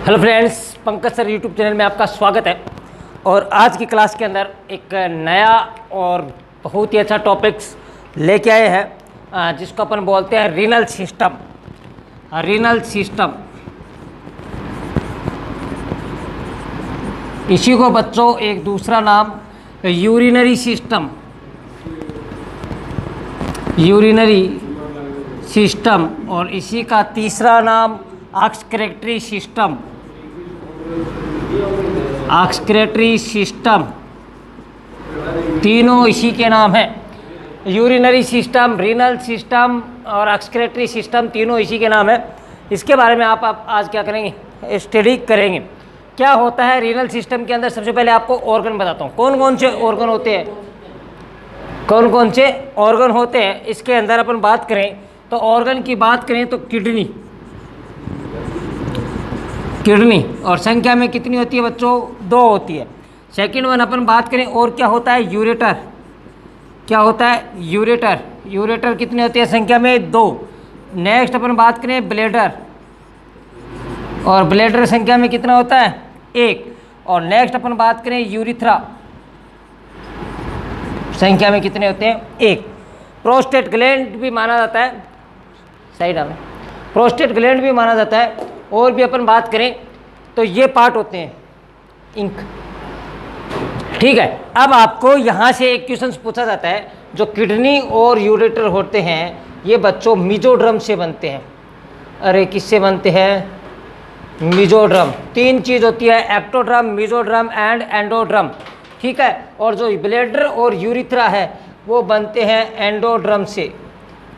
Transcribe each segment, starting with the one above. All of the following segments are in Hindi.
Hello friends, Pankaj sir YouTube channel में आपका स्वागत है। और आज की क्लास के अंदर एक नया और बहुत ही अच्छा टॉपिक्स लेके आए हैं जिसको अपन बोलते हैं रीनल सिस्टम। रीनल सिस्टम, इसी को बच्चों एक दूसरा नाम यूरिनरी सिस्टम, यूरिनरी सिस्टम, और इसी का तीसरा नाम एक्सक्रीटरी सिस्टम, एक्सक्रीटरी सिस्टम, तीनों इसी के नाम हैं। यूरिनरी सिस्टम, रीनल सिस्टम और एक्सक्रीटरी सिस्टम तीनों इसी के नाम है। इसके बारे में आप आज क्या करेंगे, स्टडी करेंगे। क्या होता है रीनल सिस्टम के अंदर? सबसे पहले आपको ऑर्गन बताता हूँ, कौन कौन से ऑर्गन होते हैं, कौन कौन से ऑर्गन होते हैं। इसके अंदर अपन बात करें तो ऑर्गन की बात करें तो किडनी, किडनी और संख्या में कितनी होती है बच्चों? 2 होती है। सेकंड वन अपन बात करें और क्या होता है? यूरेटर। क्या होता है? यूरेटर। यूरेटर कितनी होती है? संख्या में 2। नेक्स्ट अपन बात करें ब्लेडर, और ब्लेडर संख्या में कितना होता है? 1। और नेक्स्ट अपन बात करें यूरिथ्रा, संख्या में कितने होते हैं? 1। प्रोस्टेट ग्लैंड भी माना जाता है, साइड में प्रोस्टेट ग्लैंड भी माना जाता है। और भी अपन बात करें तो ये पार्ट होते हैं इंक। ठीक है, अब आपको यहाँ से एक क्वेश्चन पूछा जाता है, जो किडनी और यूरेटर होते हैं ये बच्चों मिजोड्रम से बनते हैं। अरे किससे बनते हैं? मिजोड्रम। 3 चीज़ होती है, एक्टोड्रम, मिजोड्रम एंड एंडोड्रम। ठीक है, और जो ब्लेडर और यूरिथ्रा है वो बनते हैं एंडोड्रम से।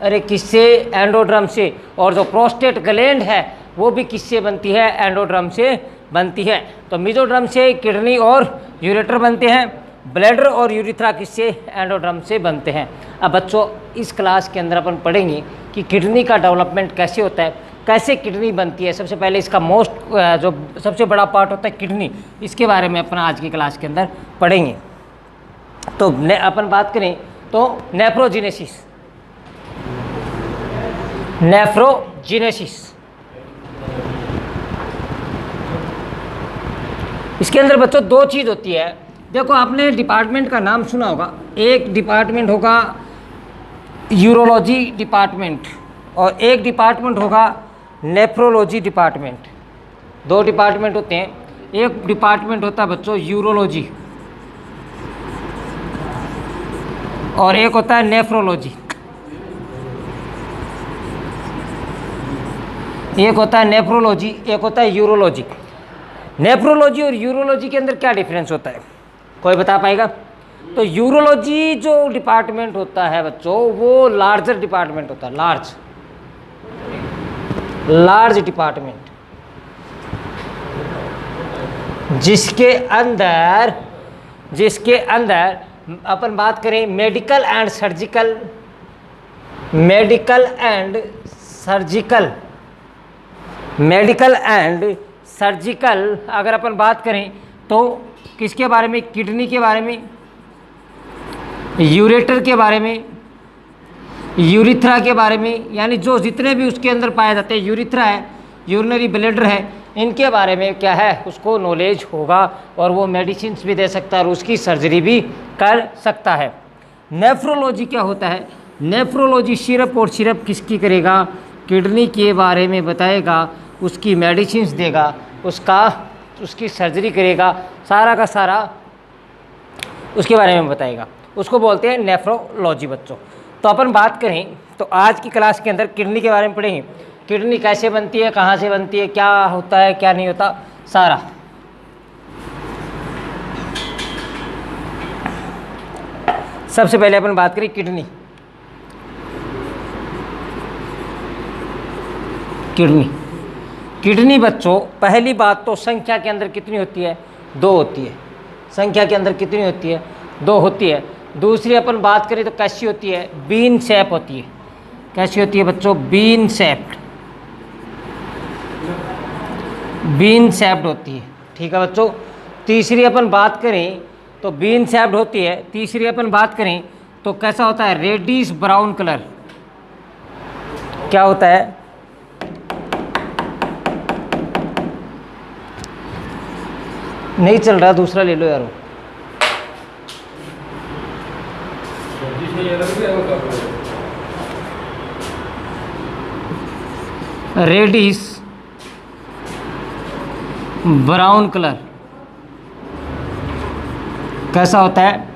अरे किससे? एंडोड्रम से। और जो प्रोस्टेट ग्लैंड है वो भी किससे बनती है? एंडोड्रम से बनती है। तो मिजोड्रम से किडनी और यूरेटर बनते हैं, ब्लैडर और यूरिथ्रा किससे? एंडोड्रम से बनते हैं। अब बच्चों इस क्लास के अंदर अपन पढ़ेंगे कि किडनी का डेवलपमेंट कैसे होता है, कैसे किडनी बनती है। सबसे पहले इसका जो सबसे बड़ा पार्ट होता है किडनी, इसके बारे में अपन आज की क्लास के अंदर पढ़ेंगे। तो अपन बात करें तो नेफ्रोजीनेसिस, नेफ्रोजीनेसिस, इसके अंदर बच्चों 2 चीज़ होती है। देखो आपने डिपार्टमेंट का नाम सुना होगा, एक डिपार्टमेंट होगा यूरोलॉजी डिपार्टमेंट और एक डिपार्टमेंट होगा नेफ्रोलॉजी डिपार्टमेंट। 2 डिपार्टमेंट होते हैं। एक डिपार्टमेंट होता है बच्चों यूरोलॉजी और एक होता है नेफ्रोलॉजी। एक होता है नेफ्रोलॉजी, एक होता है यूरोलॉजी। नेफ्रोलॉजी और यूरोलॉजी के अंदर क्या डिफरेंस होता है, कोई बता पाएगा? तो यूरोलॉजी जो डिपार्टमेंट होता है बच्चों वो लार्जर डिपार्टमेंट होता है, लार्ज डिपार्टमेंट, जिसके अंदर अपन बात करें medical and surgical, medical and surgical अगर अपन बात करें तो किसके बारे में? किडनी के बारे में, यूरेटर के बारे में, यूरिथ्रा के बारे में, यानी जो जितने भी उसके अंदर पाए जाते हैं, यूरिथ्रा है, यूरिनरी ब्लैडर है, इनके बारे में क्या है उसको नॉलेज होगा और वो मेडिसिन भी दे सकता है और उसकी सर्जरी भी कर सकता है। नेफ्रोलॉजी क्या होता है? नेफ्रोलॉजी सिर्फ और सिर्फ किसकी करेगा? किडनी के बारे में बताएगा, उसकी मेडिसिन देगा, उसकी सर्जरी करेगा, सारा का सारा उसके बारे में बताएगा, उसको बोलते हैं नेफ्रोलॉजी बच्चों। तो अपन बात करें तो आज की क्लास के अंदर किडनी के बारे में पढ़ेंगे। किडनी कैसे बनती है, कहाँ से बनती है, क्या होता है क्या नहीं होता, सारा। सबसे पहले अपन बात करें किडनी। किडनी बच्चों पहली बात तो संख्या के अंदर कितनी होती है? 2 होती है। संख्या के अंदर कितनी होती है? 2 होती है। दूसरी अपन बात करें तो कैसी होती है? बीन शेप होती है। कैसी होती है बच्चों? बीन शेप्ड, बीन शेप्ड होती है। ठीक है बच्चों। तीसरी अपन बात करें तो बीन शेप्ड होती है। तीसरी अपन बात करें तो कैसा होता है? Reddish brown colour. क्या होता है? नहीं चल रहा, दूसरा ले लो यार। रेडिश ब्राउन कलर कैसा होता है?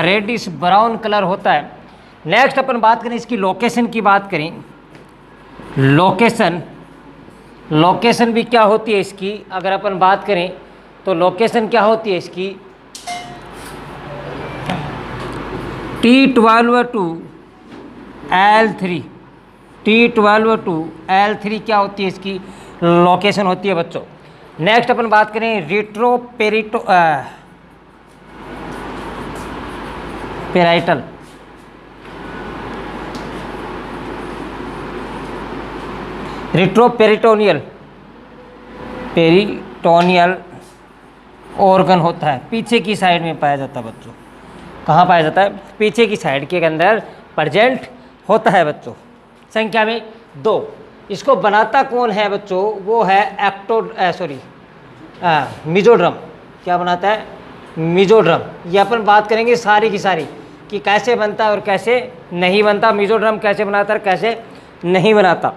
रेडिश ब्राउन कलर होता है। नेक्स्ट अपन बात करें इसकी लोकेशन की बात करें। लोकेशन भी क्या होती है इसकी, अगर अपन बात करें तो लोकेशन क्या होती है इसकी, T12 to L3, T12 to L3 क्या होती है इसकी लोकेशन होती है बच्चों। नेक्स्ट अपन बात करें पेराइटल। पेरिटोनियल ऑर्गन होता है, पीछे की साइड में पाया जाता है बच्चों। कहाँ पाया जाता है? पीछे की साइड के अंदर प्रेजेंट होता है बच्चों, संख्या में 2। इसको बनाता कौन है बच्चों? वो है मीजोड्रम। क्या बनाता है? मीजोड्रम। ये अपन बात करेंगे सारी की सारी कि कैसे बनता है और कैसे नहीं बनता, मीजोड्रम कैसे बनाता है कैसे नहीं बनाता।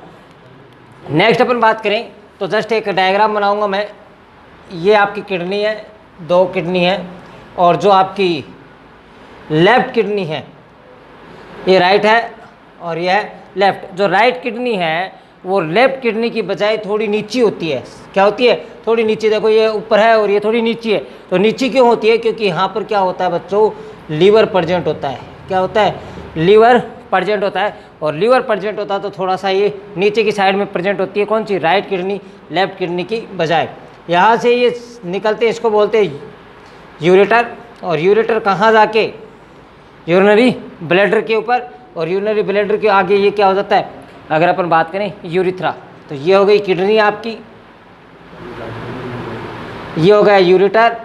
नेक्स्ट अपन बात करें तो जस्ट एक डायग्राम बनाऊंगा मैं। ये आपकी किडनी है, 2 किडनी है, और जो आपकी लेफ्ट किडनी है ये राइट है और ये है लेफ्ट। जो राइट किडनी है वो लेफ्ट किडनी की बजाय थोड़ी नीची होती है। क्या होती है? थोड़ी नीचे। देखो ये ऊपर है और ये थोड़ी नीची है। तो नीची क्यों होती है? क्योंकि यहाँ पर क्या होता है बच्चों, लीवर प्रेजेंट होता है। क्या होता है? लीवर प्रेजेंट होता है। और लीवर प्रेजेंट होता है तो थोड़ा सा ये नीचे की साइड में प्रेजेंट होती है। कौन सी? राइट किडनी लेफ्ट किडनी की बजाय। यहाँ से ये निकलते हैं, इसको बोलते हैं यूरेटर। और यूरेटर कहाँ जाके? यूरिनरी ब्लैडर के ऊपर, और यूरिनरी ब्लैडर के आगे ये क्या हो जाता है? अगर अपन बात करें यूरिथ्रा, तो ये हो गई किडनी आपकी, ये हो गया यूरेटर,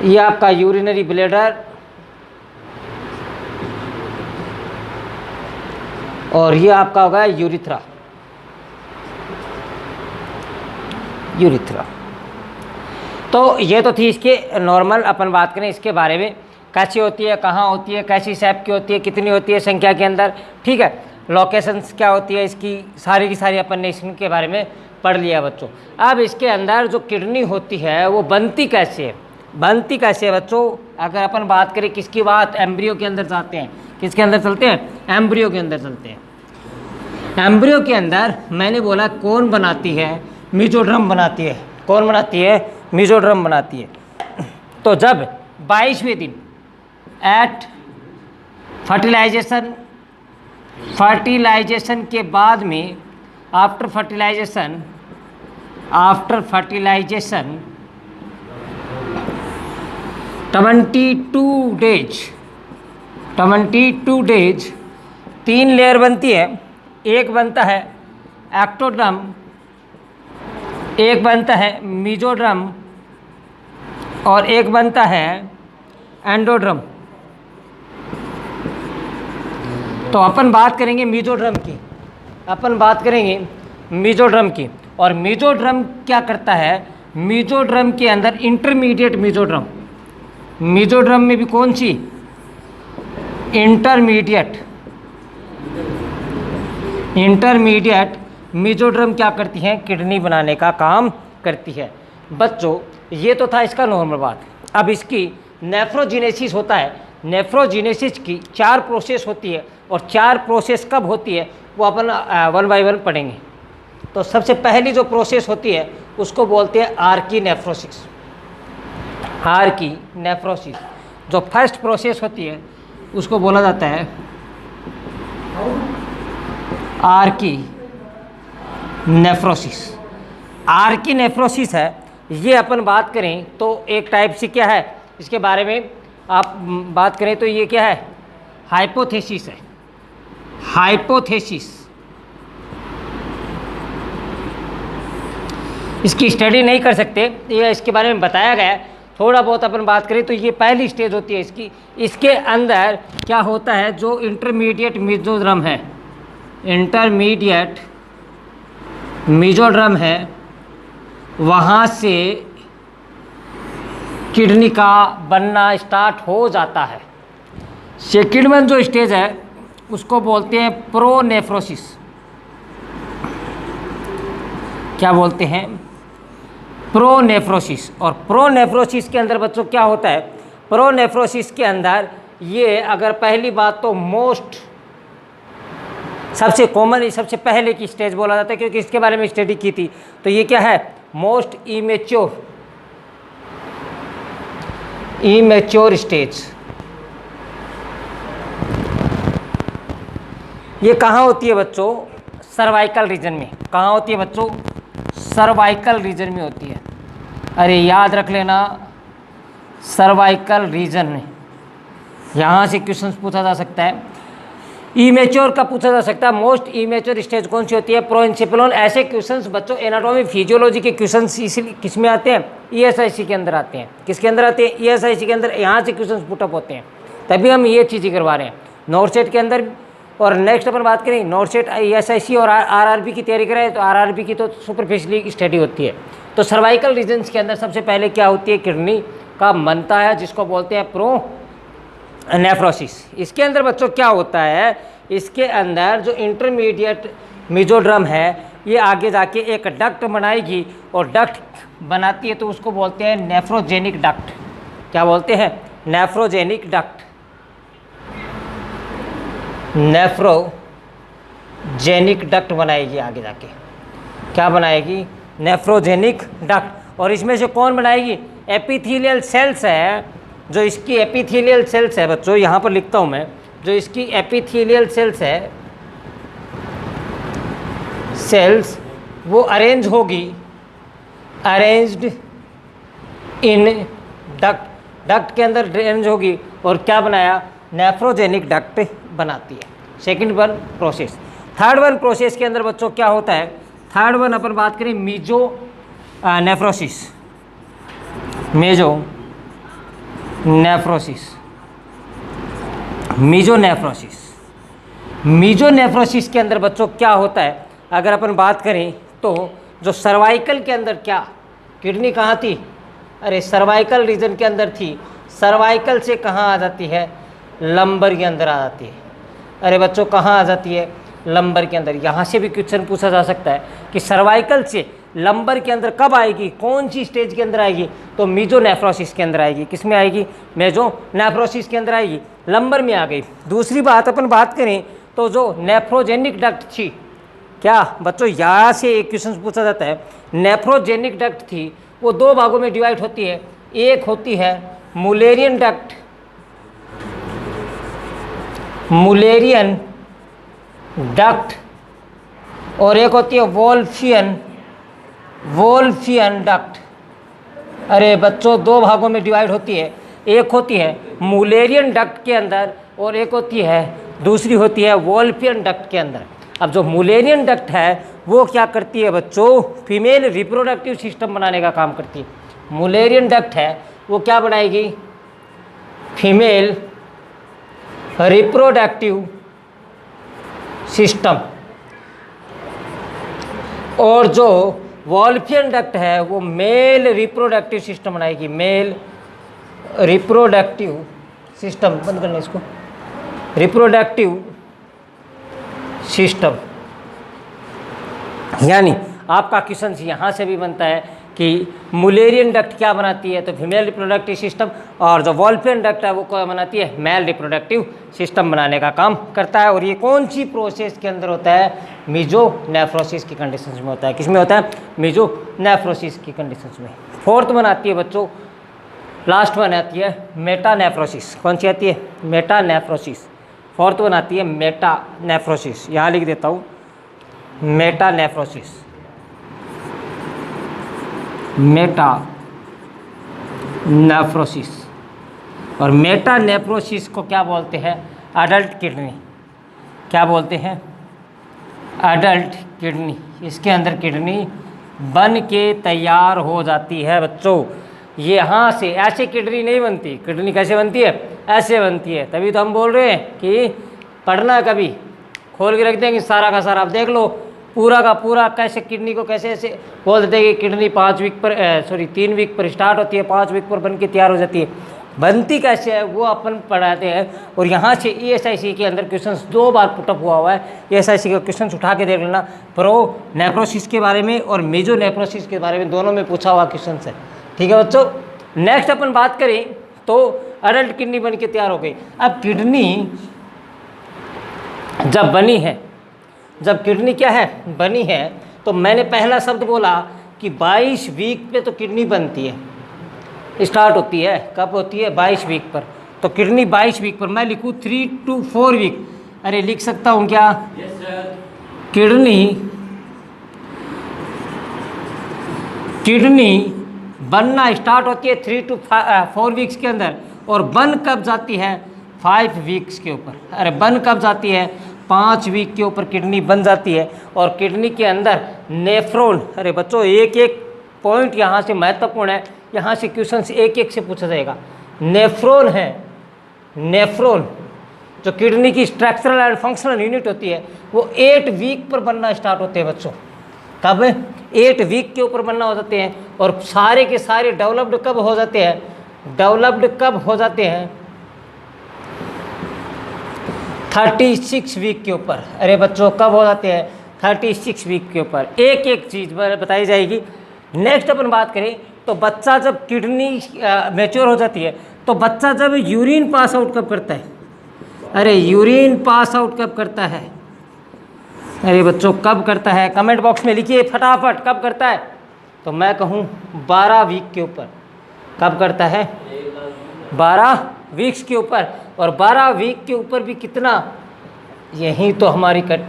ये आपका यूरिनरी ब्लैडर, और ये आपका होगा यूरिथ्रा। तो ये तो थी इसके नॉर्मल। अपन बात करें इसके बारे में, कैसी होती है, कहाँ होती है, कैसी शेप की होती है, कितनी होती है संख्या के अंदर, ठीक है। लोकेशंस क्या होती है इसकी, सारी की सारी अपन ने इसके बारे में पढ़ लिया बच्चों। अब इसके अंदर जो किडनी होती है वो बनती कैसे है? बनती कैसे है बच्चों? अगर अपन बात करें किसकी बात, एम्ब्रियो के अंदर जाते हैं। किसके अंदर चलते हैं? एम्ब्रियो के अंदर चलते हैं। एम्ब्रियो के अंदर मैंने बोला कौन बनाती है? मीजोड्रम बनाती है। कौन बनाती है? मीजोड्रम बनाती है। तो जब 22वें दिन एट फर्टिलाइजेशन के बाद में, आफ्टर फर्टिलाइजेशन 22 डेज 3 लेयर बनती है। एक बनता है एक्टोड्रम, एक बनता है मीजोड्रम, और एक बनता है एंडोड्रम। तो अपन बात करेंगे मीजोड्रम की, और मीजोड्रम क्या करता है? मीजोड्रम के अंदर इंटरमीडिएट मीजोड्रम में भी कौन सी? इंटरमीडिएट मीजोड्रम क्या करती हैं? किडनी बनाने का काम करती है बच्चों। ये तो था इसका नॉर्मल बात। अब इसकी नेफ्रोजीनेसिस होता है। नेफ्रोजीनेसिस की 4 प्रोसेस होती है, और 4 प्रोसेस कब होती है वो अपन 1 बाय 1 पढ़ेंगे। तो सबसे पहली जो प्रोसेस होती है उसको बोलते हैं आर्की नेफ्रोसिस। जो फर्स्ट प्रोसेस होती है उसको बोला जाता है आर्की नेफ्रोसिस है। ये अपन बात करें तो एक टाइप से क्या है, इसके बारे में आप बात करें तो ये क्या है? हाइपोथेसिस है। इसकी स्टडी नहीं कर सकते, ये इसके बारे में बताया गया है। थोड़ा बहुत अपन बात करें तो ये पहली स्टेज होती है इसकी। इसके अंदर क्या होता है? जो इंटरमीडिएट मीजोड्रम है, वहाँ से किडनी का बनना स्टार्ट हो जाता है। सेकंड वन जो स्टेज है उसको बोलते हैं प्रोनेफ्रोसिस। क्या बोलते हैं? प्रोनेफ्रोसिस। और प्रोनेफ्रोसिस के अंदर बच्चों क्या होता है? प्रोनेफ्रोसिस के अंदर ये अगर पहली बात तो मोस्ट सबसे कॉमन सबसे पहले की स्टेज बोला जाता है, क्योंकि इसके बारे में स्टडी की थी। तो ये क्या है? Most immature stage. ये कहाँ होती है बच्चों? सर्वाइकल रीजन में। कहाँ होती है बच्चों? सर्वाइकल रीजन में होती है। अरे याद रख लेना, सर्वाइकल रीजन में। यहाँ से क्वेश्चन पूछा जा सकता है। इमेच्योर का पूछा जा सकता है। मोस्ट इमेच्योर स्टेज कौन सी होती है? प्रोइंसिपलोन। ऐसे क्वेश्चंस बच्चों एनाटॉमी फिजियोलॉजी के क्वेश्चंस इसीलिए किस में आते हैं? ईएसआईसी के अंदर आते हैं। किसके अंदर आते हैं? ईएसआईसी के अंदर। यहाँ से क्वेश्चंस पुटअप होते हैं, तभी हम ये चीज़ें करवा रहे हैं नॉर्सेट के अंदर। और नेक्स्ट अपन बात करें नॉर्सेट, ईएसआईसी और आरआरबी की तैयारी करें तो आरआरबी की तो सुपरफिशियली स्टडी होती है। तो सर्वाइकल रीजन्स के अंदर सबसे पहले क्या होती है? किडनी का बनता है, जिसको बोलते हैं प्रोनेफ्रोसिस। इसके अंदर बच्चों क्या होता है? इसके अंदर जो इंटरमीडिएट मेसोड्रम है ये आगे जाके एक डक्ट बनाएगी, और डक्ट बनाती है तो उसको बोलते हैं नेफ्रोजेनिक डक्ट। क्या बोलते हैं? Nephrogenic duct. नेफ्रोजेनिक डक्ट बनाएगी आगे जाके। क्या बनाएगी? Nephrogenic duct. और इसमें से कौन बनाएगी? एपिथेलियल सेल्स है। जो इसकी एपिथेलियल सेल्स है बच्चों, यहाँ पर लिखता हूँ मैं, जो इसकी एपिथेलियल सेल्स है, सेल्स वो अरेंज होगी, अरेंज्ड इन डक्ट। डक्ट के अंदर अरेंज होगी और क्या बनाया? नेफ्रोजेनिक डक्ट बनाती है। Second one process. Third one process के अंदर बच्चों क्या होता है? थर्ड वन अपन बात करें मीजो नेफ्रोसिस। मीजोनेफ्रोसिस के अंदर बच्चों क्या होता है? अगर अपन बात करें तो जो सर्वाइकल के अंदर क्या किडनी कहाँ थी? अरे सर्वाइकल रीजन के अंदर थी। सर्वाइकल से कहाँ आ जाती है? लंबर के अंदर आ जाती है। अरे बच्चों कहाँ आ जाती है? लंबर के अंदर। यहाँ से भी क्वेश्चन पूछा जा सकता है कि सर्वाइकल से लंबर के अंदर कब आएगी? कौन सी स्टेज के अंदर आएगी? तो मीजोनेफ्रोसिस के अंदर आएगी। किस में आएगी? मेजोनेफ्रोसिस के अंदर आएगी। लंबर में आ गई। दूसरी बात अपन बात करें तो जो नेफ्रोजेनिक डक्ट थी, क्या बच्चों यहाँ से एक क्वेश्चन पूछा जाता है। नेफ्रोजेनिक डक्ट थी वो दो भागों में डिवाइड होती है। एक होती है मुलेरियन डक्ट, और एक होती है वोल्फियन डक्ट। अरे बच्चों दो भागों में डिवाइड होती है। एक होती है मुलेरियन डक्ट के अंदर और एक होती है दूसरी होती है वोल्फियन डक्ट के अंदर। अब जो मुलेरियन डक्ट है वो क्या करती है बच्चों? फीमेल रिप्रोडक्टिव सिस्टम बनाने का काम करती है। मुलेरियन डक्ट है वो क्या बनाएगी? Female reproductive system. और जो वोल्फियन डक्ट है वो मेल रिप्रोडक्टिव सिस्टम बनाएगी। मेल रिप्रोडक्टिव सिस्टम, बंद करना इसको, रिप्रोडक्टिव सिस्टम। यानी आपका क्वेश्चन यहाँ से भी बनता है कि मुलेरियन डक्ट क्या बनाती है? तो फीमेल रिप्रोडक्टिव सिस्टम। और जो वोल्फियन डक्ट है वो क्या बनाती है? मेल रिप्रोडक्टिव सिस्टम बनाने का काम करता है। और ये कौन सी प्रोसेस के अंदर होता है? मीजोनेफ्रोसिस की कंडीशंस में होता है। किस में होता है? मीजोनेफ्रोसिस की कंडीशंस में। फोर्थ वन आती है बच्चों, लास्ट वन आती है मेटानेफ्रोसिस। कौन सी आती है? मेटानेफ्रोसिस। फोर्थ वन आती है मेटानेफ्रोसिस। यहाँ लिख देता हूँ, मेटानेफ्रोसिस। मेटानेफ्रोसिस। और मेटानेफ्रोसिस को क्या बोलते हैं? Adult kidney. क्या बोलते हैं? Adult kidney. इसके अंदर किडनी बन के तैयार हो जाती है बच्चों। यहाँ से ऐसे किडनी नहीं बनती। किडनी कैसे बनती है? ऐसे बनती है। तभी तो हम बोल रहे हैं कि पढ़ना कभी खोल के रख देंगे सारा का सारा। आप देख लो पूरा का पूरा कैसे किडनी को कैसे ऐसे बोल देते हैं कि किडनी 5 वीक पर 3 वीक पर स्टार्ट होती है, 5 वीक पर बन के तैयार हो जाती है। बनती कैसे है वो अपन पढ़ाते हैं। और यहाँ से ESIC के अंदर क्वेश्चंस 2 बार पुटअप हुआ है। ESIC के क्वेश्चंस उठा के देख लेना, प्रो नेफ्रोसिस के बारे में और मेजो नेफ्रोसिस के बारे में, दोनों में पूछा हुआ क्वेश्चन है। ठीक है बच्चों, नेक्स्ट अपन बात करें तो अडल्ट किडनी बन के तैयार हो गई। अब किडनी जब बनी है, जब किडनी क्या है बनी है, तो मैंने पहला शब्द बोला कि 22 वीक पे तो किडनी बनती है, स्टार्ट होती है। कब होती है? 22 वीक पर। तो किडनी 22 वीक पर, मैं लिखूँ 3 to 4 वीक, अरे लिख सकता हूँ क्या? किडनी बनना स्टार्ट होती है 3 to 4 वीक्स के अंदर, और बन कब जाती है? 5 वीक्स के ऊपर। अरे बन कब जाती है? 5 वीक के ऊपर किडनी बन जाती है। और किडनी के अंदर नेफ्रॉन, अरे बच्चों एक एक पॉइंट यहाँ से महत्वपूर्ण है, यहाँ से क्वेश्चन एक एक से पूछा जाएगा। नेफ्रॉन है, नेफ्रॉन जो किडनी की स्ट्रक्चरल एंड फंक्शनल यूनिट होती है, वो 8 वीक पर बनना स्टार्ट होते हैं बच्चों। कब? 8 वीक के ऊपर बनना हो जाते हैं। और सारे के सारे डेवलप्ड कब हो जाते हैं? डेवलप्ड कब हो जाते हैं? 36 वीक के ऊपर। अरे बच्चों कब हो जाते हैं? 36 वीक के ऊपर। एक एक चीज़ बताई जाएगी। नेक्स्ट अपन बात करें तो बच्चा जब किडनी मैच्योर हो जाती है, तो बच्चा जब यूरिन पास आउट कब करता है? अरे यूरिन पास आउट कब करता है? अरे बच्चों कब करता है? कमेंट बॉक्स में लिखिए फटाफट, कब करता है? तो मैं कहूँ 12 वीक के ऊपर। कब करता है? 12 वीक्स के ऊपर। और 12 वीक के ऊपर भी कितना? यही तो हमारी कट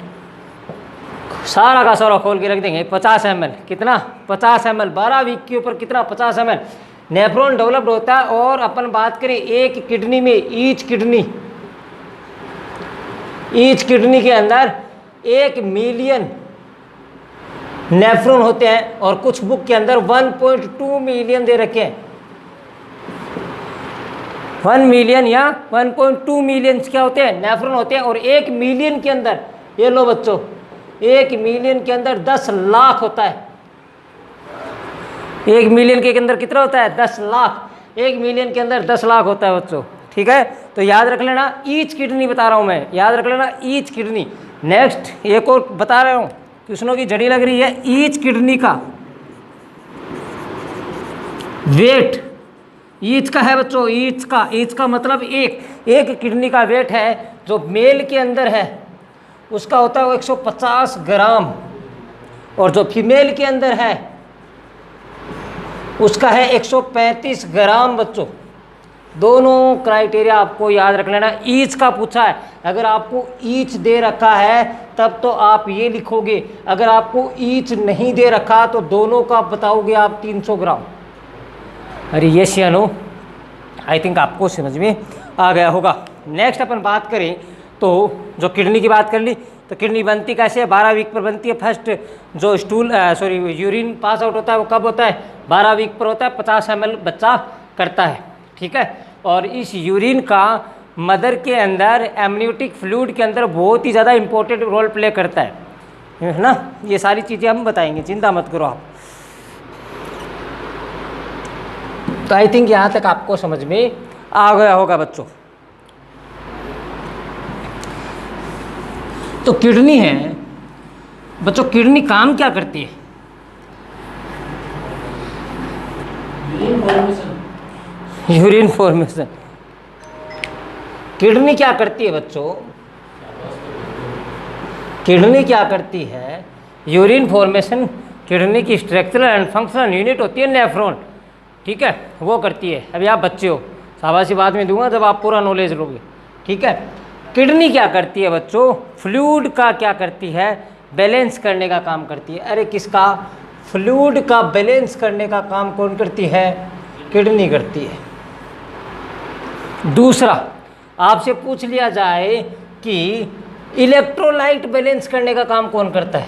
सारा का सारा खोल के रख देंगे। 50 ml। कितना? 50 ml। 12 वीक के ऊपर कितना? 50 ml नेफ्रॉन डेवलप्ड होता है। और अपन बात करें एक किडनी में, ईच किडनी के अंदर 1 मिलियन नेफ्रॉन होते हैं। और कुछ बुक के अंदर 1.2 मिलियन दे रखे हैं। 1 मिलियन या 1.2 मिलियन क्या होते हैं? नेफ्रॉन होते हैं। और 1 मिलियन के अंदर, ये लो बच्चों, 1 मिलियन के अंदर 10 लाख होता है। 1 मिलियन के अंदर कितना होता है? 10 लाख। 1 मिलियन के अंदर 10 लाख होता है बच्चों। ठीक है, तो याद रख लेना, ईच किडनी बता रहा हूँ मैं, याद रख लेना ईच किडनी। नेक्स्ट एक और बता रहा हूँ, क्वेश्चनों की जड़ी लग रही है। ईच किडनी का वेट, ईच का है बच्चों, ईच का मतलब एक किडनी का वेट है जो मेल के अंदर है उसका होता है वो 150 ग्राम, और जो फीमेल के अंदर है उसका है 135 ग्राम बच्चों। दोनों क्राइटेरिया आपको याद रख लेना। ईच का पूछा है, अगर आपको ईच दे रखा है तब तो आप ये लिखोगे, अगर आपको ईच नहीं दे रखा तो दोनों का बताओगे आप 300 ग्राम। अरे यस या नो? आई थिंक आपको समझ में आ गया होगा। नेक्स्ट अपन बात करें तो जो किडनी की बात कर ली, तो किडनी बनती कैसे है? 12 वीक पर बनती है। फर्स्ट जो यूरिन पास आउट होता है वो कब होता है? 12 वीक पर होता है। 50 ml बच्चा करता है। ठीक है, और इस यूरिन का मदर के अंदर एमनियोटिक फ्लूइड के अंदर बहुत ही ज़्यादा इंपॉर्टेंट रोल प्ले करता है ना। ये सारी चीज़ें हम बताएंगे, चिंता मत करो आप। तो आई थिंक यहाँ तक आपको समझ में आ गया होगा बच्चों। तो किडनी है बच्चों, किडनी काम क्या करती है? Urine formation. किडनी क्या करती है बच्चों? किडनी क्या करती है? यूरिन फॉर्मेशन किडनी की स्ट्रक्चरल एंड फंक्शनल यूनिट होती है नेफ्रॉन। ठीक है, वो करती है। अभी आप बच्चे हो, शाबाशी बाद में दूंगा जब आप पूरा नॉलेज लोगे। ठीक है, किडनी क्या करती है बच्चों? फ्लूइड का क्या करती है? बैलेंस करने का काम करती है। अरे किसका? फ्लूइड का बैलेंस करने का काम कौन करती है? किडनी करती है। दूसरा, आपसे पूछ लिया जाए कि इलेक्ट्रोलाइट बैलेंस करने का काम कौन करता है?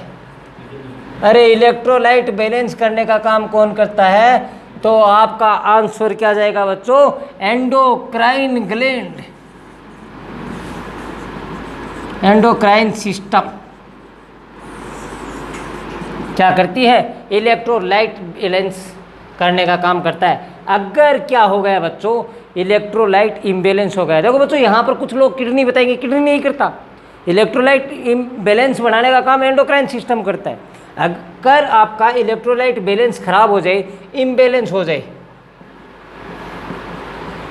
अरे इलेक्ट्रोलाइट बैलेंस करने का काम कौन करता है? तो आपका आंसर क्या जाएगा बच्चों? Endocrine gland, endocrine system. क्या करती है, इलेक्ट्रोलाइट बैलेंस करने का काम करता है। अगर क्या हो गया बच्चों, इलेक्ट्रोलाइट इम्बैलेंस हो गया, देखो बच्चों यहाँ पर कुछ लोग किडनी बताएंगे, किडनी नहीं करता, इलेक्ट्रोलाइट बैलेंस बनाने का काम एंडोक्राइन सिस्टम करता है। अगर आपका इलेक्ट्रोलाइट बैलेंस खराब हो जाए, इम्बैलेंस हो जाए,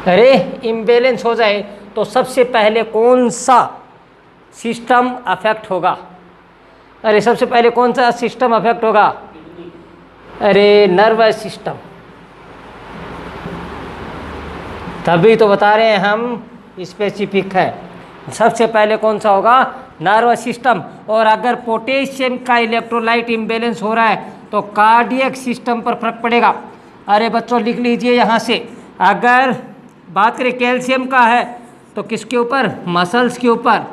अरे इम्बैलेंस हो जाए, तो सबसे पहले कौन सा सिस्टम अफेक्ट होगा, अरे सबसे पहले कौन सा सिस्टम अफेक्ट होगा, अरे नर्वस सिस्टम। तभी तो बता रहे हैं हम, स्पेसिफिक है, सबसे पहले कौन सा होगा, नर्वस सिस्टम। और अगर पोटेशियम का इलेक्ट्रोलाइट इम्बैलेंस हो रहा है तो कार्डियक सिस्टम पर फर्क पड़ेगा। अरे बच्चों लिख लीजिए यहाँ से, अगर बात करें कैल्शियम का है तो किसके ऊपर, मसल्स के ऊपर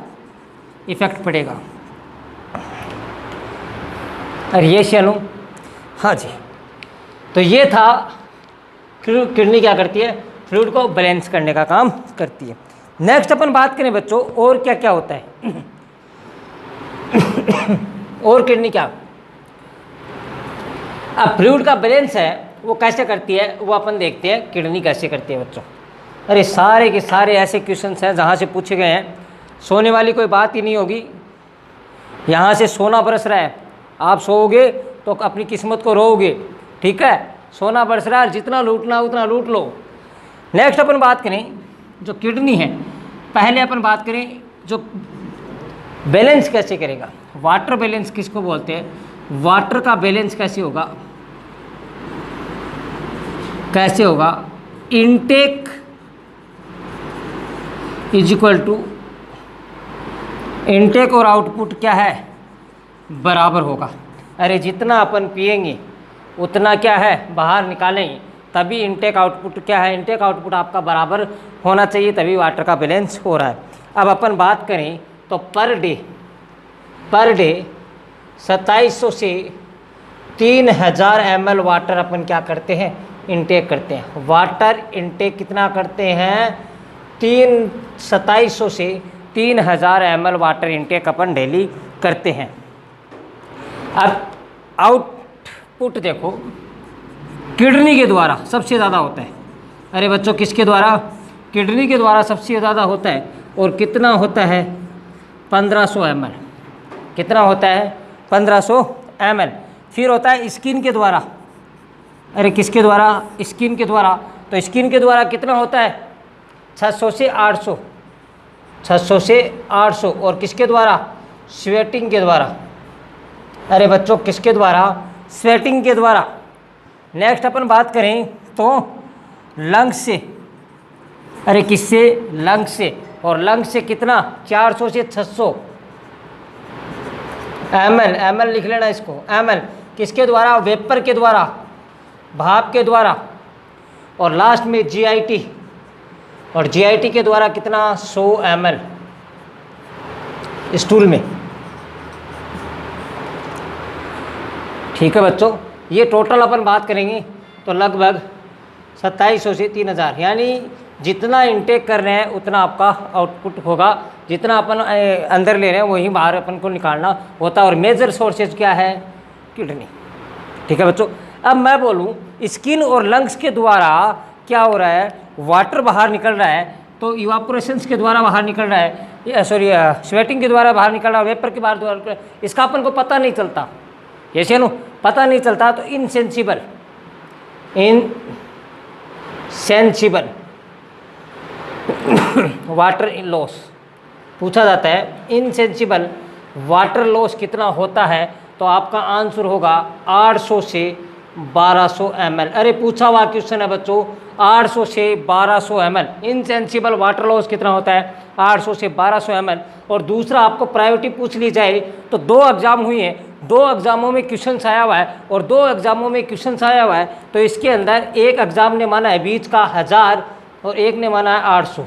इफेक्ट पड़ेगा। अरे ये चलो, हाँ जी, तो ये था किडनी क्या करती है, फ्लूइड को बैलेंस करने का काम करती है। नेक्स्ट अपन बात करें बच्चों, और क्या क्या होता है और किडनी क्या, अब फ्लूइड का बैलेंस है वो कैसे करती है, वो अपन देखते हैं किडनी कैसे करती है बच्चों। अरे सारे के सारे ऐसे क्वेश्चंस हैं जहाँ से पूछे गए हैं, सोने वाली कोई बात ही नहीं होगी। यहाँ से सोना बरस रहा है, आप सोओगे तो अपनी किस्मत को रोओगे, ठीक है, सोना बरस रहा है, जितना लूटना उतना लूट लो। नेक्स्ट अपन बात करें जो किडनी है, पहले अपन बात करें जो बैलेंस कैसे करेगा, वाटर बैलेंस किसको बोलते हैं, वाटर का बैलेंस कैसे होगा, कैसे होगा, intake is equal to intake और आउटपुट क्या है, बराबर होगा। अरे जितना अपन पिएंगे उतना क्या है बाहर निकालेंगे, तभी इनटेक आउटपुट क्या है, इनटेक आउटपुट आपका बराबर होना चाहिए, तभी वाटर का बैलेंस हो रहा है। अब अपन बात करें तो पर डे 2700 से 3000 ml वाटर अपन क्या करते हैं, इनटेक करते हैं। वाटर इनटेक कितना करते हैं, 2700 से 3000 ml वाटर इनटेक अपन डेली करते हैं। अब आउटपुट देखो, किडनी के द्वारा सबसे ज़्यादा होता है। अरे बच्चों किसके द्वारा, किडनी के द्वारा सबसे ज़्यादा होता है, और कितना होता है, 1500 ml। कितना होता है, 1500 ml। फिर होता है स्किन के द्वारा, अरे किसके द्वारा, स्किन के द्वारा, तो स्किन के द्वारा कितना होता है, 600 से 800, 600 से 800। और किसके द्वारा, स्वेटिंग के द्वारा, अरे बच्चों किसके द्वारा, स्वेटिंग के द्वारा। नेक्स्ट अपन बात करें तो लंग्स से, अरे किससे, लंग्स से, और लंग्स से कितना, 400 से 600 ml लिख लेना इसको, ml किसके द्वारा, वेपर के द्वारा, भाप के द्वारा। और लास्ट में GIT, और GIT के द्वारा कितना, 100 ml स्टूल में। ठीक है बच्चों, ये टोटल अपन बात करेंगे तो लगभग 2700 से 3000, यानी जितना इनटेक कर रहे हैं उतना आपका आउटपुट होगा, जितना अपन अंदर ले रहे हैं वही बाहर अपन को निकालना होता है। और मेजर सोर्सेज क्या है, किडनी। ठीक है बच्चों, अब मैं बोलूँ स्किन और लंग्स के द्वारा क्या हो रहा है, वाटर बाहर निकल रहा है, तो इवापोरेशंस के द्वारा बाहर निकल रहा है, सॉरी स्वेटिंग के द्वारा बाहर निकल रहा है, वेपर के बाहर द्वारा, इसका अपन को पता नहीं चलता, ऐसे नो पता नहीं चलता। तो इनसेंसिबल वाटर लॉस पूछा जाता है, इनसेंसिबल वाटर लॉस कितना होता है, तो आपका आंसर होगा 800 से 1200 ml। अरे पूछा हुआ क्वेश्चन है बच्चों, 800 से 1200 ml इनसेंसिबल वाटर लॉस कितना होता है, 800 से 1200 ml। और दूसरा आपको प्रायोरिटी पूछ ली जाए तो 2 एग्जाम हुई हैं, 2 एग्जामों में क्वेश्चन आया हुआ है, और 2 एग्जामों में क्वेश्चन आया हुआ है, तो इसके अंदर एक एग्जाम ने माना है बीच का 1000 और एक ने माना है 800,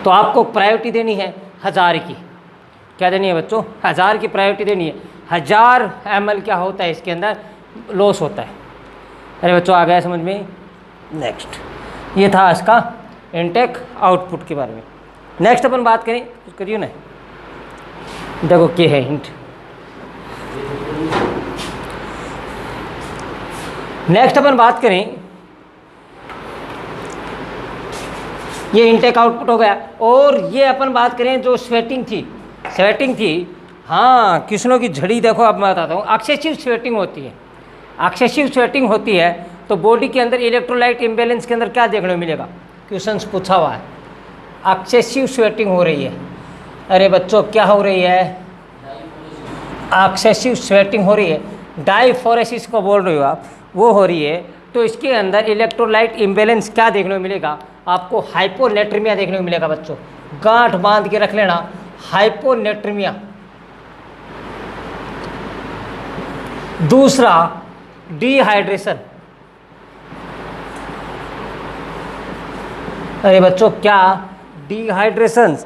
तो आपको प्रायोरिटी देनी है 1000 की। क्या देनी है बच्चों, 1000 की प्रायोरिटी देनी है। 1000 ml क्या होता है, इसके अंदर लॉस होता है। अरे बच्चों आ गया समझ में। नेक्स्ट ये था इसका इनटेक आउटपुट के बारे में। नेक्स्ट अपन बात करें, कुछ करिए ना, देखो क्या है हिंट। नेक्स्ट अपन बात करें, ये इनटेक आउटपुट हो गया। और ये अपन बात करें जो स्वेटिंग थी, हाँ कृष्णों की झड़ी देखो, अब मैं बताता हूँ। एक्सेसिव स्वेटिंग होती है, एक्सेसिव स्वेटिंग होती है तो बॉडी के अंदर इलेक्ट्रोलाइट इम्बैलेंस के अंदर क्या देखने को मिलेगा, क्वेश्चंस पूछा हुआ है। एक्सेसिव स्वेटिंग हो रही है, अरे बच्चों क्या हो रही है, एक्सेसिव स्वेटिंग हो रही है, डाइफोरेसिस को बोल रहे हो आप, वो हो रही है। तो इसके अंदर इलेक्ट्रोलाइट इम्बैलेंस क्या देखने को मिलेगा आपको, हाइपोनेट्रीमिया देखने को मिलेगा बच्चों, गांठ बांध के रख लेना, हाइपोनेट्रीमिया। दूसरा डिहाइड्रेशन, अरे बच्चों क्या डिहाइड्रेशन,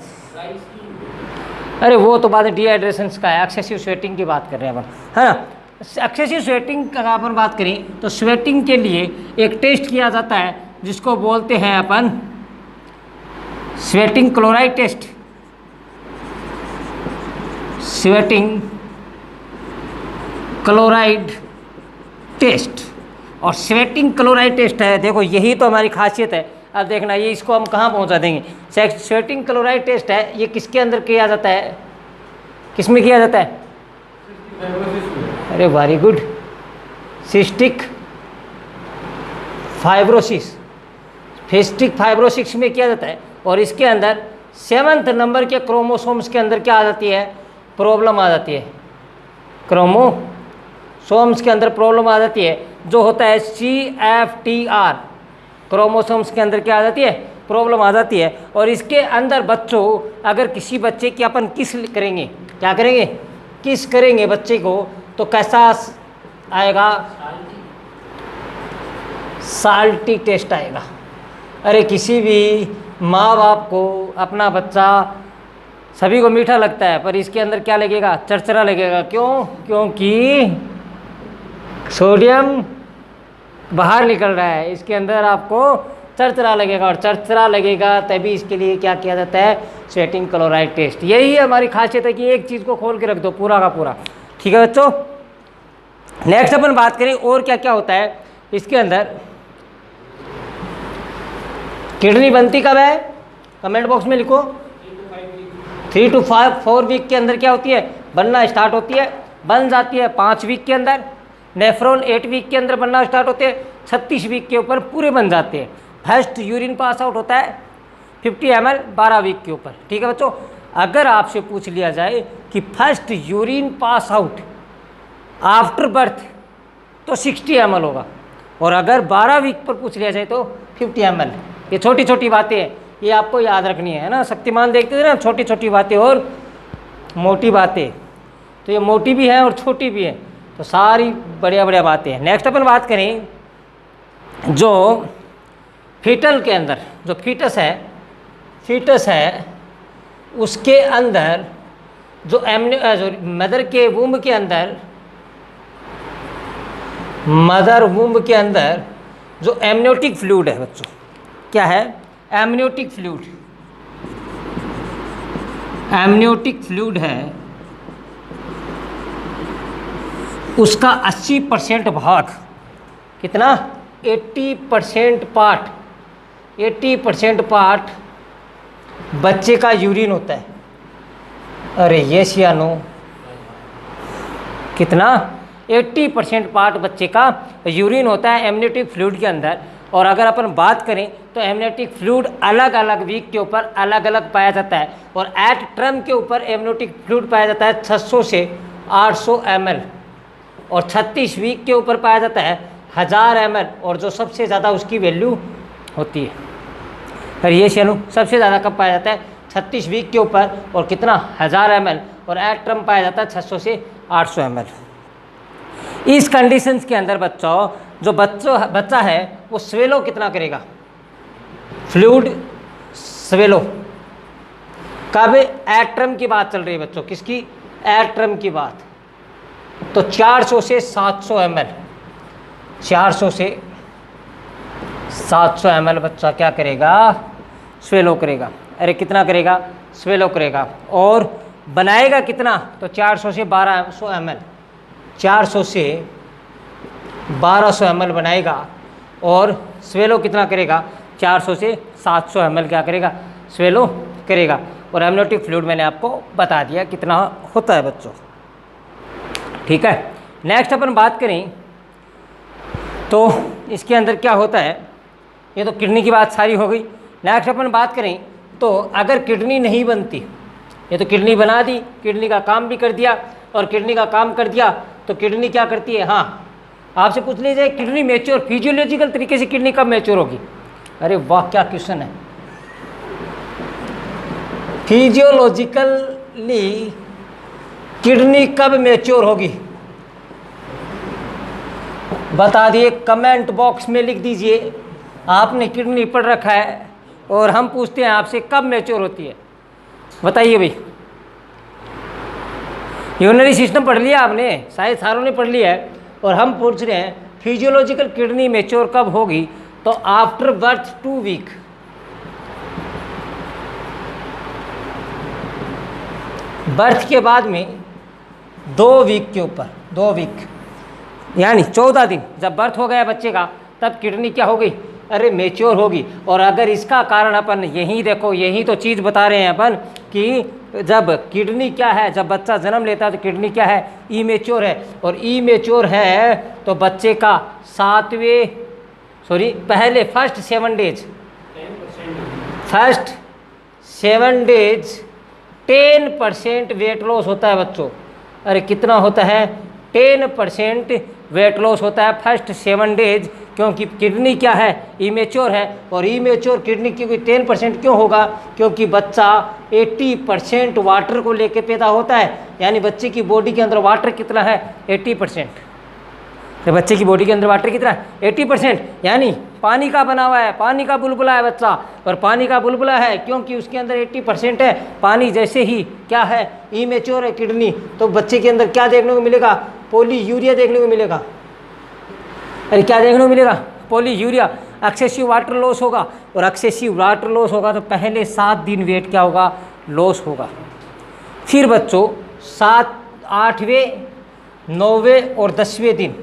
अरे वो तो बाद में डिहाइड्रेशन का है, एक्सेसिव स्वेटिंग की बात कर रहे हैं अपन, है ना। एक्सेसिव स्वेटिंग का अपन बात करें तो स्वेटिंग के लिए एक टेस्ट किया जाता है जिसको बोलते हैं अपन sweating chloride test, sweating chloride test. और स्वेटिंग क्लोराइड टेस्ट है, देखो यही तो हमारी खासियत है। अब देखना ये इसको हम कहाँ पहुँचा देंगे। स्वेटिंग क्लोराइड टेस्ट है, ये किसके अंदर किया जाता है, किस में किया जाता है, अरे very good, cystic fibrosis, cystic fibrosis में किया जाता है। और इसके अंदर 7th नंबर के क्रोमोसोम्स के अंदर क्या आ जाती है, प्रॉब्लम आ जाती है, क्रोमोसोम्स के अंदर प्रॉब्लम आ जाती है, जो होता है CFTR, क्रोमोसोम्स के अंदर क्या आ जाती है, प्रॉब्लम आ जाती है। और इसके अंदर बच्चों अगर किसी बच्चे की अपन किस करेंगे, क्या करेंगे, किस करेंगे बच्चे को, तो कैसा आएगा, साल्टी टेस्ट आएगा। अरे किसी भी माँ बाप को अपना बच्चा, सभी को मीठा लगता है, पर इसके अंदर क्या लगेगा, चरचरा लगेगा। क्यों, क्योंकि सोडियम बाहर निकल रहा है, इसके अंदर आपको चरचरा लगेगा, और चरचरा लगेगा तभी इसके लिए क्या किया जाता है, स्वेटिंग क्लोराइड टेस्ट। यही हमारी खासियत है कि एक चीज़ को खोल के रख दो पूरा का पूरा, ठीक है बच्चों। नेक्स्ट अपन बात करें और क्या क्या होता है इसके अंदर। किडनी बनती कब है, कमेंट बॉक्स में लिखो। 3 to 4 वीक के अंदर क्या होती है, बनना स्टार्ट होती है, बन जाती है 5 वीक के अंदर। नेफ्रॉन 8 वीक के अंदर बनना स्टार्ट होते हैं, 36 वीक के ऊपर पूरे बन जाते हैं। फर्स्ट यूरिन पास आउट होता है 50 ml 12 वीक के ऊपर, ठीक है बच्चों। अगर आपसे पूछ लिया जाए कि first urine pass out after birth तो 60 ml होगा, और अगर 12 वीक पर पूछ लिया जाए तो 50 ml। ये छोटी छोटी बातें हैं, ये आपको याद रखनी है ना। शक्तिमान देखते थे ना, छोटी छोटी बातें और मोटी बातें, तो ये मोटी भी है और छोटी भी है, तो सारी बढ़िया बढ़िया बातें हैं। नेक्स्ट अपन बात करें जो फीटल के अंदर, जो फीटस है उसके अंदर जो मदर के वूम्ब के अंदर, मदर वूम्ब के अंदर जो एमनियोटिक फ्लूइड है बच्चों, क्या है, एमनियोटिक फ्लूइड, एमनियोटिक फ्लूइड है, उसका 80% भाग, कितना, 80% पार्ट, 80% पार्ट बच्चे का यूरिन होता है। अरे ये सियानो, कितना, 80% पार्ट बच्चे का यूरिन होता है एमनियोटिक फ्लूइड के अंदर। और अगर अपन बात करें तो एमनियोटिक फ्लूइड अलग अलग वीक के ऊपर अलग अलग पाया जाता है, और एट टर्म के ऊपर एमनियोटिक फ्लूइड पाया जाता है 600 से 800 ml, और 36 वीक के ऊपर पाया जाता है 1000 ml, और जो सबसे ज़्यादा उसकी वैल्यू होती है। फिर ये शनु सबसे ज़्यादा कब पाया जाता है, 36 वीक के ऊपर, और कितना, 1000 ml, और एट टर्म पाया जाता है 600 से 800 ml। इस कंडीशंस के अंदर बच्चों, जो बच्चा है वो स्वेलो कितना करेगा, फ्लूइड स्वेलो कब, एट टर्म की बात चल रही है बच्चों, किसकी, एट टर्म की बात, तो 400 से 700 ml, 400 से 700 ml बच्चा क्या करेगा, स्वेलो करेगा। अरे कितना करेगा, स्वेलो करेगा। और बनाएगा कितना, तो 400 से 1200 ml, 400 से 1200 ml बनाएगा और स्वेलो कितना करेगा, 400 से 700 ml क्या करेगा, स्वेलो करेगा। और एमनियोटिक फ्लूइड मैंने आपको बता दिया कितना होता है बच्चों, ठीक है। नेक्स्ट अपन बात करें तो इसके अंदर क्या होता है, ये तो किडनी की बात सारी हो गई। नेक्स्ट अपन बात करें तो अगर किडनी नहीं बनती, ये तो किडनी बना दी, किडनी का काम भी कर दिया, और किडनी का काम कर दिया तो किडनी क्या करती है, हाँ आपसे पूछ लीजिए किडनी मैच्योर फिजियोलॉजिकल तरीके से किडनी कब मैच्योर होगी। अरे वाह क्या क्वेश्चन है। फिजियोलॉजिकली किडनी कब मैच्योर होगी, बता दिए, कमेंट बॉक्स में लिख दीजिए। आपने किडनी पढ़ रखा है और हम पूछते हैं आपसे कब मैच्योर होती है, बताइए भाई। यूरिनरी सिस्टम पढ़ लिया आपने, शायद सारों ने पढ़ लिया है, और हम पूछ रहे हैं फिजियोलॉजिकल किडनी मैच्योर कब होगी, तो आफ्टर बर्थ 2 वीक। बर्थ के बाद में 2 वीक के ऊपर, 2 वीक यानी 14 दिन, जब बर्थ हो गया बच्चे का तब किडनी क्या हो गई, अरे मैच्योर होगी। और अगर इसका कारण अपन यही देखो, यही तो चीज़ बता रहे हैं अपन कि जब किडनी क्या है, जब बच्चा जन्म लेता है तो किडनी क्या है, इमेच्योर है, और इमेच्योर है तो बच्चे का पहले फर्स्ट 7 डेज 10% वेट लॉस होता है बच्चों। अरे कितना होता है, 10% वेट लॉस होता है फर्स्ट 7 डेज, क्योंकि किडनी क्या है, इमेच्योर है। और इमेच्योर किडनी क्योंकि 10% क्यों होगा, क्योंकि बच्चा 80% वाटर को लेके पैदा होता है, यानी बच्चे की बॉडी के अंदर वाटर कितना है, 80%। तो बच्चे की बॉडी के अंदर वाटर कितना है, 80%, यानी पानी का बना हुआ है, पानी का बुलबुला है बच्चा। और पानी का बुलबुला है क्योंकि उसके अंदर 80% है पानी। जैसे ही क्या है, इमेच्योर है किडनी, तो बच्चे के अंदर क्या देखने को मिलेगा, पॉलीयूरिया देखने को मिलेगा। अरे क्या देखने को मिलेगा, पॉलीयूरिया। एक्सेसिव वाटर लॉस होगा, और एक्सेसिव वाटर लॉस होगा तो पहले 7 दिन वेट क्या होगा, लॉस होगा। फिर बच्चों 7, 8वें, 9वें और 10वें दिन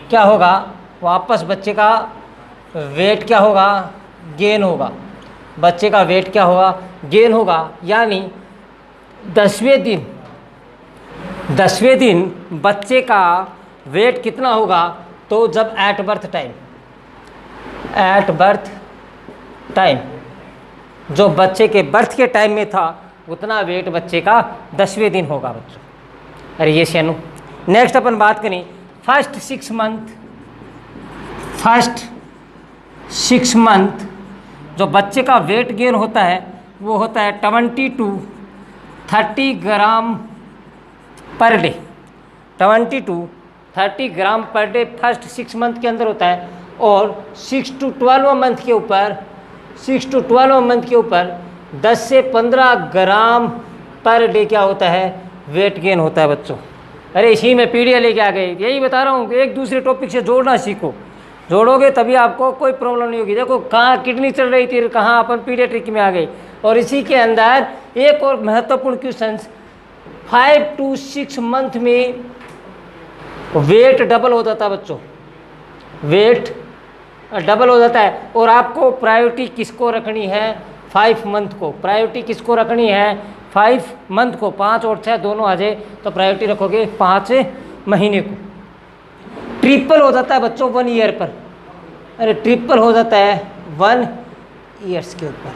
क्या होगा, वापस बच्चे का वेट क्या होगा, गेन होगा। बच्चे का वेट क्या होगा, गेन होगा। यानी 10वें दिन बच्चे का वेट कितना होगा, तो जब एट बर्थ टाइम जो बच्चे के बर्थ के टाइम में था उतना वेट बच्चे का 10वें दिन होगा बच्चों। अरे ये शेनु। नेक्स्ट अपन बात करें फर्स्ट 6 मंथ जो बच्चे का वेट गेन होता है वो होता है 20 to 30 gram per day. 20 to 30 gram per day first 6 month के अंदर होता है। और 6 to 12 मंथ के ऊपर 10 से 15 ग्राम पर डे क्या होता है, वेट गेन होता है बच्चों। अरे इसी में पीढ़ियाँ लेके आ गई, यही बता रहा हूँ, एक दूसरे टॉपिक से जोड़ना सीखो, जोड़ोगे तभी आपको कोई प्रॉब्लम नहीं होगी। देखो कहाँ किडनी चल रही थी, कहाँ अपन पीडियाट्रिक में आ गई। और इसी के अंदर एक और महत्वपूर्ण क्वेश्चन, 5 to 6 मंथ में वेट डबल हो जाता है बच्चों, वेट डबल हो जाता है। और आपको प्रायोरिटी किसको रखनी है, 5 मंथ को। प्रायोरिटी किसको रखनी है, 5 मंथ को। 5 और 6 दोनों आ जाए तो प्रायोरिटी रखोगे 5 महीने को। ट्रिपल हो जाता है बच्चों 1 ईयर पर। अरे ट्रिपल हो जाता है 1 ईयर्स के ऊपर।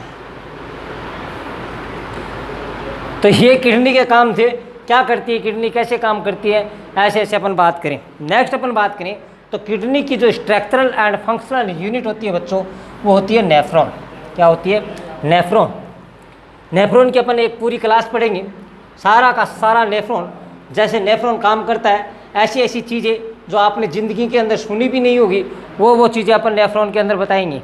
तो ये किडनी के काम थे, क्या करती है किडनी, कैसे काम करती है, ऐसे ऐसे अपन बात करें। नेक्स्ट अपन बात करें तो किडनी की जो स्ट्रक्चरल एंड फंक्शनल यूनिट होती है बच्चों, वो होती है नेफ्रॉन। क्या होती है, नेफ्रॉन। नेफ्रॉन की अपन एक पूरी क्लास पढ़ेंगे, सारा का सारा नेफ्रॉन, जैसे नेफ्रॉन काम करता है, ऐसी ऐसी चीज़ें जो आपने ज़िंदगी के अंदर सुनी भी नहीं होगी वो चीज़ें अपन नेफ्रॉन के अंदर बताएंगे।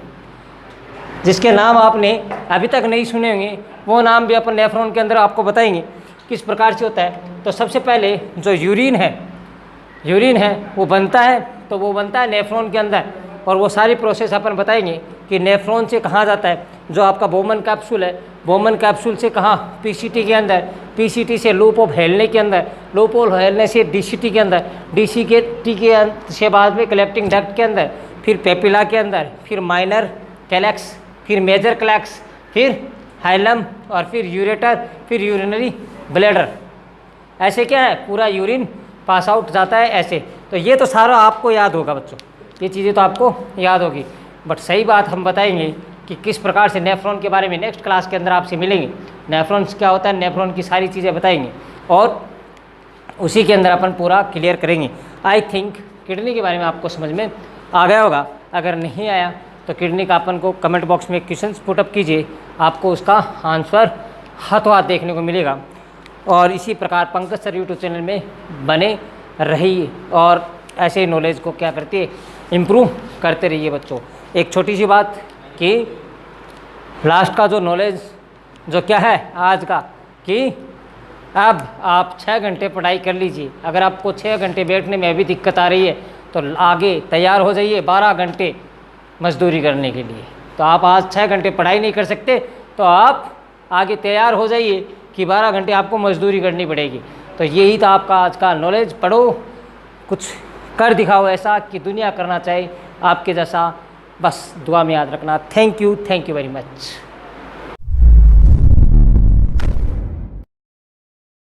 जिसके नाम आपने अभी तक नहीं सुने होंगे वो नाम भी अपन नेफ्रॉन के अंदर आपको बताएंगे किस प्रकार से होता है। तो सबसे पहले जो यूरिन है वो बनता है, तो वो बनता है नेफ्रॉन के अंदर। और वो सारी प्रोसेस अपन बताएंगे कि नेफ्रॉन से कहाँ जाता है, जो आपका बोमन कैप्सूल है बोमन कैप्सूल से कहाँ, पीसीटी के अंदर, पीसीटी से लूप ऑफ हेलने के अंदर, लूप ऑफ हेलने से डीसीटी के अंदर, डीसीटी के से बाद में कलेक्टिंग डक्ट के अंदर, फिर पेपिला के अंदर, फिर माइनर कैलेक्स, फिर मेजर कैलेक्स, फिर हाइलम और फिर यूरेटर, फिर यूरिनरी ब्लैडर। ऐसे क्या है, पूरा यूरिन पास आउट जाता है ऐसे। तो ये तो सारा आपको याद होगा बच्चों, ये चीज़ें तो आपको याद होगी। बट सही बात हम बताएंगे कि किस प्रकार से नेफ्रॉन के बारे में नेक्स्ट क्लास के अंदर आपसे मिलेंगे। नेफ्रॉन्स क्या होता है, नेफ्रॉन की सारी चीज़ें बताएंगे और उसी के अंदर अपन पूरा क्लियर करेंगे। आई थिंक किडनी के बारे में आपको समझ में आ गया होगा। अगर नहीं आया तो किडनी का अपन को कमेंट बॉक्स में क्वेश्चन पुटअप कीजिए, आपको उसका आंसर हाथों हाथ देखने को मिलेगा। और इसी प्रकार पंकज सर यूट्यूब चैनल में बने रहिए और ऐसे नॉलेज को क्या करती है, इम्प्रूव करते रहिए बच्चों। एक छोटी सी बात कि लास्ट का जो नॉलेज जो क्या है आज का, कि अब आप 6 घंटे पढ़ाई कर लीजिए। अगर आपको 6 घंटे बैठने में अभी दिक्कत आ रही है तो आगे तैयार हो जाइए 12 घंटे मजदूरी करने के लिए। तो आप आज 6 घंटे पढ़ाई नहीं कर सकते तो आप आगे तैयार हो जाइए कि 12 घंटे आपको मजदूरी करनी पड़ेगी। तो यही था आपका आज का नॉलेज। पढ़ो, कुछ कर दिखाओ ऐसा कि दुनिया करना चाहे आपके जैसा। बस दुआ में याद रखना। Thank you very much.